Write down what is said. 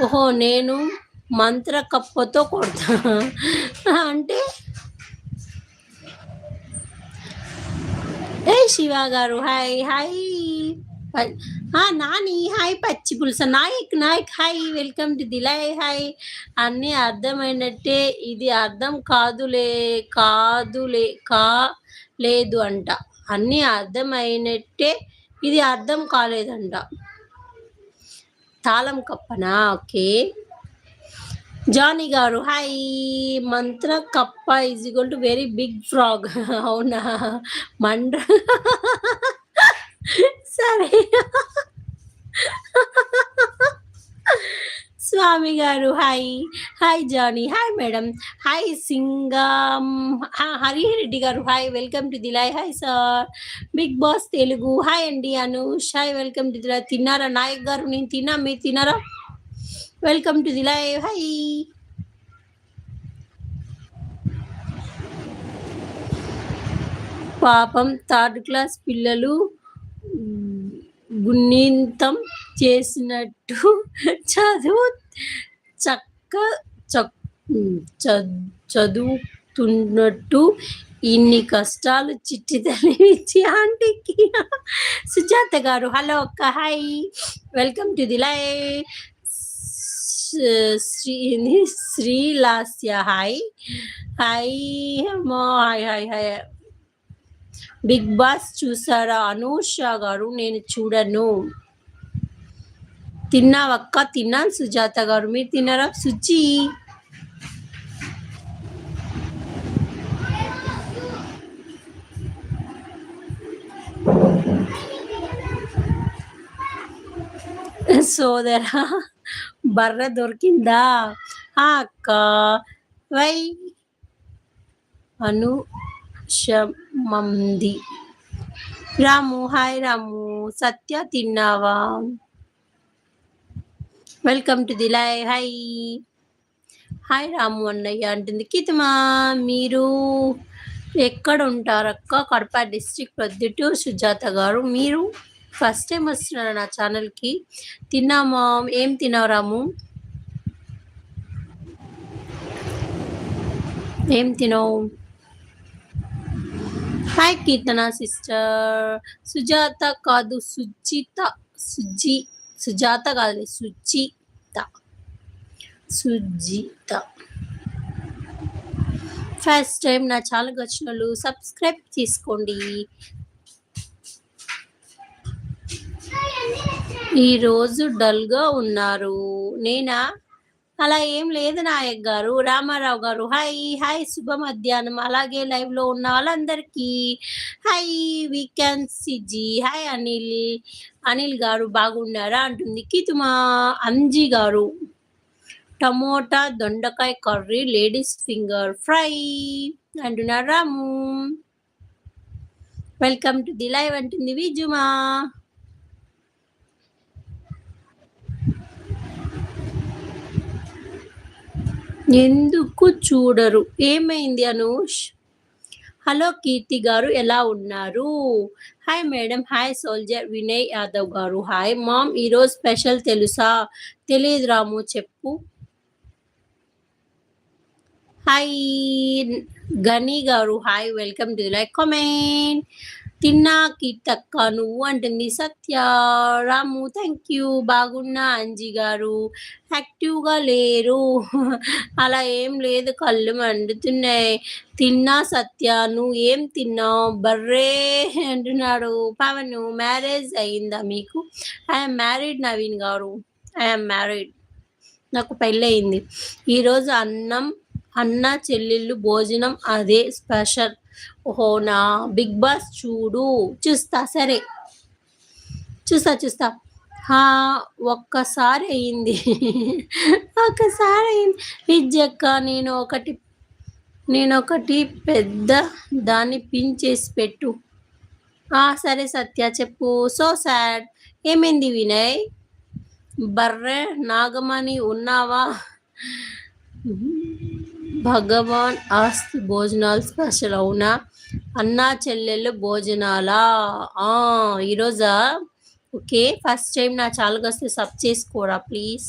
ఓహో! నేను మంత్ర కప్పతో కొడతా. అంటే ఏ శివ గారు హాయ్ హాయ్. నాని హాయ్. పచ్చి పులుస Nayak Nayak hi. Welcome to the live hi. అన్నీ అర్థమైనట్టే ఇది అర్థం కాలేదు అంట. అన్నీ అర్థమైనట్టే ఇది అర్థం కాలేదంట. తాళం కప్పనా? ఓకే. జానీ గారు హాయ్. మంత్ర కప్ప is equal to very big frog. అవునా? మండ్ర సరే. స్వామి గారు hi. Hi Johnny hi madam. Hi Singam. Harireddy గారు hi. Welcome to the live hi sir. Big boss Telugu hi అండి. Anush hi. Welcome to the live. తిన్నారా నాయక్ గారు? నేను తిన్నా, మీరు తిన్నారా? Welcome to the live hi. పాపం థర్డ్ క్లాస్ పిల్లలు గుణింతం చేసినట్టు చదువుతున్నట్టు ఇన్ని కష్టాలు చిట్టి తల్లిచ్చి ఆంటీకి. సుజాత గారు హలో అక్క hi. Welcome to the live. Srilasya hi hi. Hi hi hi. Big boss చూసారా? అనూష గారు నేను చూడను. తిన్నావక్క? తిన్నాను సుజాత గారు, మీరు తిన్నారా? సుచి సోదరా బర్ర దొరికిందా అక్క? Why అనుషమంది. Ramu hi Ramu. Satya తిన్నావా? Welcome to the live hi. Hi Ramu అన్నయ్య అంటుంది. కితమా మీరు ఎక్కడ ఉంటారక్క? కడప డిస్ట్రిక్ట్ ప్రొద్దుటూరు. సుజాత గారు మీరు ఫస్ట్ టైం వస్తున్నారా నా ఛానల్కి? తిన్నామా? ఏం తిన్నావు రాము? ఏం తిన్నావు? హాయ్ కీర్తన సిస్టర్. సుజాత కాదు సుజిత. సుజాత కాదు సుజిత. ఫస్ట్ టైం నా ఛానల్కి వచ్చిన వాళ్ళు సబ్స్క్రైబ్ చేసుకోండి. ఈరోజు డల్గా ఉన్నారు. నేనా? అలా ఏం లేదు నాయక్ గారు. రామారావు గారు హాయ్ హాయ్. శుభ మధ్యాహ్నం. అలాగే లైవ్ లో ఉన్న వాళ్ళందరికీ హాయ్. Weekend సిజీ hi. అనిల్ గారు బాగున్నారా అంటుంది. కితుమా అంజీ గారు టమోటా దొండకాయ కర్రీ లేడీస్ ఫింగర్ ఫ్రై అంటున్నారు. రాము వెల్కమ్ టు ది లైవ్ అంటుంది. విజుమా ఎందుకు చూడరు? ఏమైంది అనూష్? హలో కీర్తి గారు ఎలా ఉన్నారు? Hi madam. Hi soldier Vinay Yadav గారు హాయ్. మామ్ ఈరోజు స్పెషల్ తెలుసా? తెలియదు రాము చెప్పు. హాయ్ గని గారు hi. Welcome to like comment. తిన్నా కీర్తక్క నువ్వు అంటుంది. సత్య. రాము థ్యాంక్ యూ. బాగున్నా. అంజీ గారు యాక్టివ్గా లేరు. అలా ఏం లేదు, కళ్ళు మండుతున్నాయి. తిన్నా సత్య. నువ్వు ఏం తిన్నావు? బర్రే అంటున్నాడు పవన్. మ్యారేజ్ అయిందా మీకు? ఐఎమ్ మ్యారీడ్ నవీన్ గారు. I'm married. నాకు పెళ్ళి అయింది. ఈరోజు అన్న చెల్లెళ్ళు భోజనం అదే స్పెషల్. ఓహోనా? బిగ్ బాస్ చూస్తా. సరే చూస్తా. ఒక్కసారి అయింది. విద్యక్క నేను ఒకటి పెద్ద దాన్ని పిన్ చేసి పెట్టు. సరే సత్య చెప్పు. So sad. ఏమైంది వినయ్? బర్రె నాగమణి ఉన్నావా? భగవాన్ ఆస్తి భోజనాలు స్పెషల్. అవునా? అన్నా చెల్లెళ్ళు భోజనాలా? ఈరోజా? ఓకే. ఫస్ట్ టైం నా ఛానల్కి వస్తే సబ్ చేసుకోరా ప్లీజ్.